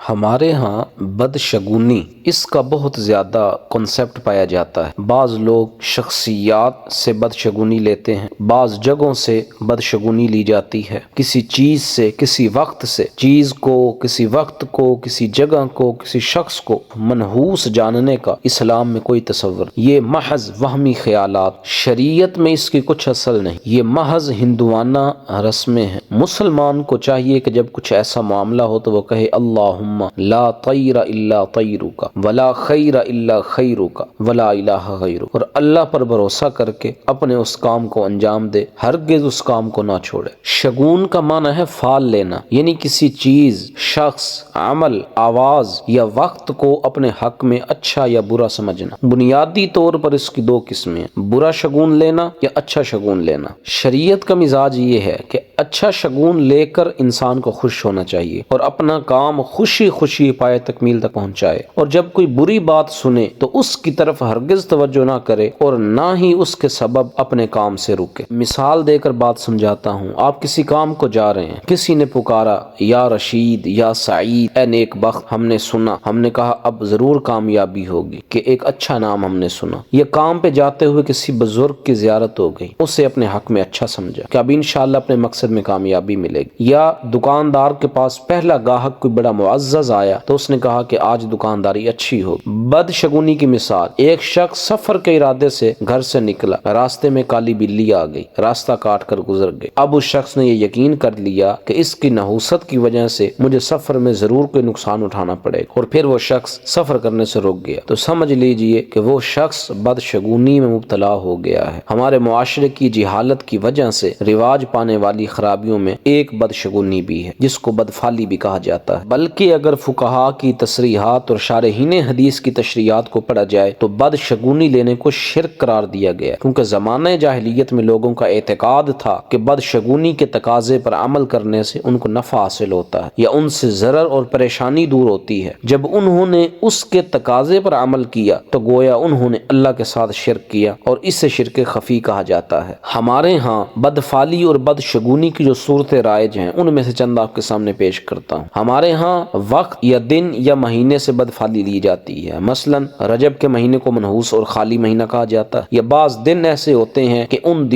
ہمارے ہاں بدشگونی اس کا بہت زیادہ کنسپٹ پایا جاتا ہے۔ بعض لوگ شخصیات سے بدشگونی لیتے ہیں، بعض جگہوں سے بدشگونی لی جاتی ہے، کسی چیز سے، کسی وقت سے، چیز کو، کسی وقت کو، کسی جگہ کو، کسی شخص کو منحوس جاننے کا اسلام میں کوئی تصور نہیں۔ یہ محض وہمی خیالات، شریعت میں اس کی کچھ اصل نہیں، یہ محض ہندوانہ رسمیں ہیں۔ مسلمان کو چاہیے کہ جب کچھ ایسا معاملہ ہو تو وہ کہے اللہم لا طیر الا طیرک ولا خیر الا خیرک ولا الہ غیرک، اور اللہ پر بھروسہ کر کے اپنے اس کام کو انجام دے، ہرگز اس کام کو نہ چھوڑے۔ شگون کا معنی ہے فال لینا، یعنی کسی چیز، شخص، عمل، آواز یا وقت کو اپنے حق میں اچھا یا برا سمجھنا۔ بنیادی طور پر اس کی دو قسمیں ہیں، برا شگون لینا یا اچھا شگون لینا۔ شریعت کا مزاج یہ ہے کہ اچھا شگون لے کر انسان کو خوش ہونا چاہیے اور اپنا کام خوشی خوشی پائے تکمیل تک پہنچائے، اور جب کوئی بری بات سنے تو اس کی طرف ہرگز توجہ نہ کرے اور نہ ہی اس کے سبب اپنے کام سے رکے۔ مثال دے کر بات سمجھاتا ہوں۔ آپ کسی کام کو جا رہے ہیں، کسی نے پکارا یا رشید یا سعید، اے نیک بخت، ہم نے سنا، ہم نے کہا اب ضرور کامیابی ہوگی، کہ ایک اچھا نام ہم نے سنا۔ یہ کام پہ جاتے ہوئے کسی بزرگ کی زیارت ہو گئی، اسے اپنے حق میں اچھا سمجھا کہ اب انشاءاللہ اپنے مقصد میں کامیابی ملے گی۔ یا دکاندار کے پاس پہلا گاہک کوئی بڑا معزز آیا تو اس نے کہا کہ آج دکانداری اچھی ہوگی۔ بدشگونی کی مثال، ایک شخص سفر کے ارادے سے گھر سے نکلا، راستے میں کالی بلی آ گئی، راستہ کاٹ کر گزر گئی۔ اب اس شخص نے یہ یقین کر لیا کہ اس کی نحوست کی وجہ سے مجھے سفر میں ضرور کوئی نقصان اٹھانا پڑے گا، اور پھر وہ شخص سفر کرنے سے رک گیا، تو سمجھ لیجئے کہ وہ شخص بدشگونی میں مبتلا ہو گیا ہے۔ ہمارے معاشرے کی جہالت کی وجہ سے رواج پانے والی خرابیوں میں ایک بدشگونی بھی ہے، جس کو بدفعلی بھی کہا جاتا ہے۔ بلکہ اگر فقہا کی تصریحات اور شارحین حدیث کی تشریحات کو پڑھا جائے تو بدشگونی لینے کو شرک قرار دیا گیا، کیونکہ زمانہ جاہلیت میں لوگوں کا اعتقاد تھا کہ بدشگونی کے تقاضے پر عمل کرنے سے ان کو نفع حاصل ہوتا ہے یا ان سے ضرر اور پریشانی دور ہوتی ہے۔ جب انہوں نے اس کے تقاضے پر عمل کیا تو گویا انہوں نے اللہ کے ساتھ شرک کیا، اور اس سے شرک خفی کہا جاتا ہے۔ ہمارے ہاں بدفعلی اور بدشگونی کی جو صورتیں رائج ہیں ان میں سے چند آپ کے سامنے پیش کرتا ہوں۔ ہمارے ہاں وقت یا دن یا مہینے سے بدفعلی لی جاتی ہے، مثلا رجب کے مہینے کو منحوس اور خالی مہینہ کہا جاتا ہے، یا بعض دن ایسے ہوتے ہیں کہ ان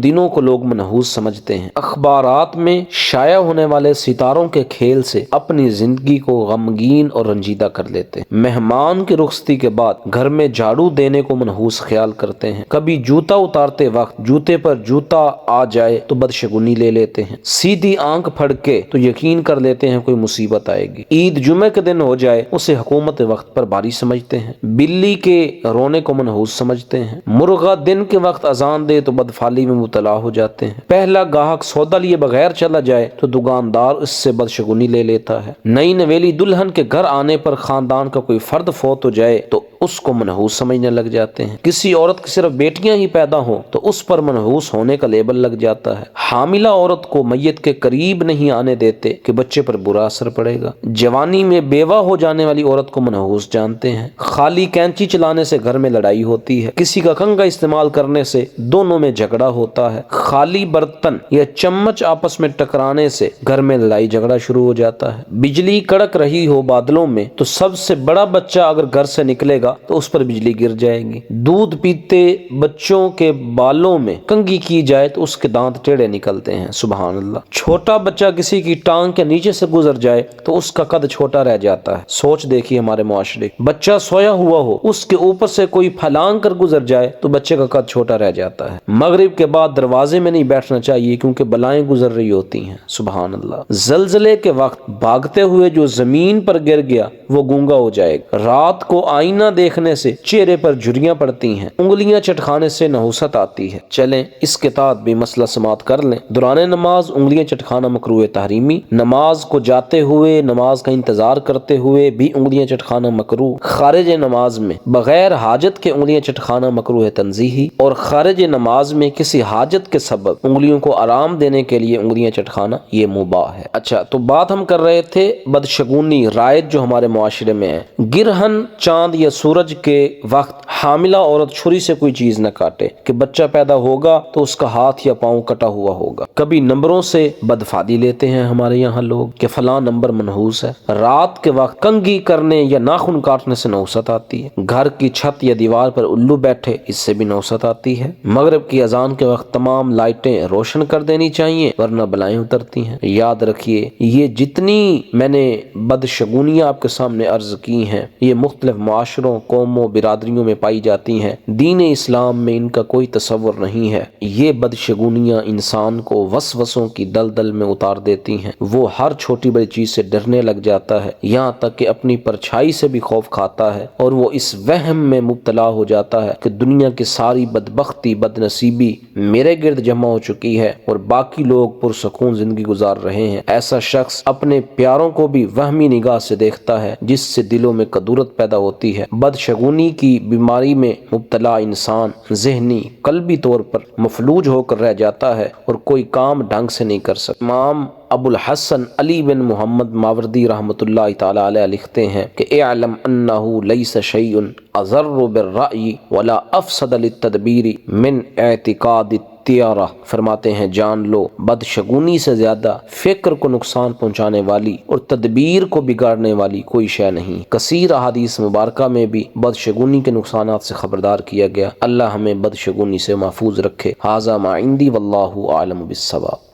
دنوں کو لوگ منحوس سمجھتے ہیں۔ اخبارات میں شائع ہونے والے ستاروں کے کھیل سے اپنی زندگی کو غمگین اور رنجیدہ کر لیتے ہیں۔ مہمان کی رخصتی کے بعد گھر میں جھاڑو دینے کو منحوس خیال کرتے ہیں۔ کبھی جوتا اتارتے وقت جوتے پر جوتا آ جائے تو بدشگونی لے لیتے ہیں۔ سیدھی آنکھ پھڑ کے تو یقین کر لیتے ہیں کوئی مصیبت آئے گی۔ عید جمعہ کے دن ہو جائے اسے حکومت وقت پر باری سمجھتے ہیں۔ بلی کے رونے کو منحوس سمجھتے ہیں۔ مرغا دن کے وقت اذان دے تو بدفعلی میں مبتلا ہو جاتے ہیں۔ پہلا گاہک سودا لیے بغیر چلا جائے تو دکاندار اس سے بدشگونی لے لیتا ہے۔ نئی نویلی دلہن کے گھر آنے پر خاندان کا کوئی فرد فوت ہو جائے تو اس کو منحوس سمجھنے لگ جاتے ہیں۔ کسی عورت کی صرف بیٹیاں ہی پیدا ہوں تو اس پر منحوس ہونے کا لیبل لگ جاتا ہے۔ حاملہ عورت کو میت کے قریب نہیں آنے دیتے کہ بچے پر برا اثر پڑے گا۔ جوانی میں بیوہ ہو جانے والی عورت کو منحوس جانتے ہیں۔ خالی کینچی چلانے سے گھر میں لڑائی ہوتی ہے، کسی کا کنگھا استعمال کرنے سے دونوں میں جھگڑا ہوتا ہے، خالی برتن یا چمچ آپس میں ٹکرانے سے گھر میں لڑائی جھگڑا شروع ہو جاتا ہے۔ بجلی کڑک رہی ہو بادلوں میں تو سب سے بڑا بچہ اگر گھر سے نکلے گا تو اس پر بجلی گر جائے گی۔ دودھ پیتے بچوں کے بالوں میں کنگھی کی جائے تو اس کے دانت ٹیڑھے نکلتے ہیں، سبحان اللہ۔ چھوٹا بچہ کسی کی ٹانگ کے نیچے سے گزر جائے تو اس کا قد چھوٹا رہ جاتا ہے۔ سوچ دیکھیے ہمارے معاشرے، بچہ سویا ہوا ہو، اس کے اوپر سے کوئی پھلانگ کر گزر جائے تو بچے کا قد چھوٹا رہ جاتا ہے۔ مغرب کے بعد دروازے میں نہیں بیٹھنا چاہیے کیونکہ بلائیں گزر رہی ہوتی ہیں، سبحان اللہ۔ زلزلے کے وقت بھاگتے ہوئے جو زمین پر گر گیا وہ گونگا ہو جائے گا۔ رات کو آئینہ دیکھنے سے چہرے پر جھریاں پڑتی ہیں، انگلیاں چٹکانے سے نحوست آتی ہے۔ چلیں اس کے تحت بھی مسئلہ سماعت کر لیں۔ دوران نماز انگلیاں چٹکانا مکروہ تحریمی، نماز کو جاتے ہوئے، نماز کا انتظار کرتے ہوئے بھی انگلیاں چٹکانا مکروہ، خارج نماز میں بغیر حاجت کے انگلیاں چٹکانا مکروہ تنزیہی، اور خارج نماز میں کسی حاجت کے سبب انگلیوں کو آرام دینے کے لیے انگلیاں چٹکانا یہ مباح ہے۔ اچھا، تو بات ہم کر رہے تھے بدشگونی رائج جو ہمارے معاشرے میں ہے۔ گرہن چاند یا سورج کے وقت حاملہ عورت چھری سے کوئی چیز نہ کاٹے کہ بچہ پیدا ہوگا تو اس کا ہاتھ یا پاؤں کٹا ہوا ہوگا۔ کبھی نمبروں سے بدفعلی لیتے ہیں ہمارے یہاں لوگ کہ فلاں نمبر منحوس محفوظ ہے۔ رات کے وقت کنگھی کرنے یا ناخن کاٹنے سے نوست آتی ہے۔ گھر کی چھت یا دیوار پر الو بیٹھے، اس سے بھی نوست آتی ہے۔ مغرب کی اذان کے وقت تمام لائٹیں روشن کر دینی چاہیے ورنہ بلائیں اترتی ہیں۔ یاد رکھیے یہ جتنی میں نے بدشگونیاں آپ کے سامنے عرض کی ہیں یہ مختلف معاشروں، قوموں، برادریوں میں پائی جاتی ہیں۔ دین اسلام میں ان کا کوئی تصور نہیں ہے۔ یہ بدشگونیاں انسان کو وسوسوں کی دلدل میں اتار دیتی ہیں۔ وہ ہر چھوٹی بڑی چیز سے ڈرنے لگ جاتا ہے، یہاں تک کہ اپنی پرچھائی سے بھی خوف کھاتا ہے، اور وہ اس وہم میں مبتلا ہو جاتا ہے کہ دنیا کی ساری بدبختی، بدنصیبی میرے گرد جمع ہو چکی ہے اور باقی لوگ پرسکون زندگی گزار رہے ہیں۔ ایسا شخص اپنے پیاروں کو بھی وہمی نگاہ سے دیکھتا ہے جس سے دلوں میں کدورت پیدا ہوتی ہے۔ بدشگونی کی بیماری میں مبتلا انسان ذہنی، قلبی طور پر مفلوج ہو کر رہ جاتا ہے اور کوئی کام ڈھنگ سے نہیں کر سکتا۔ امام ابو الحسن علی بن محمد ماوردی رحمۃ اللہ تعالی علیہ لکھتے ہیں کہ اعلم انہ لیس شیء اضر بالرأی ولا افسد للتدبیر من اعتقاد الطیارہ۔ فرماتے ہیں جان لو بدشگونی سے زیادہ فکر کو نقصان پہنچانے والی اور تدبیر کو بگاڑنے والی کوئی شے نہیں۔ کثیر احادیث مبارکہ میں بھی بدشگونی کے نقصانات سے خبردار کیا گیا۔ اللہ ہمیں بدشگونی سے محفوظ رکھے۔ ھذا ما عندی واللہ اعلم بالصواب۔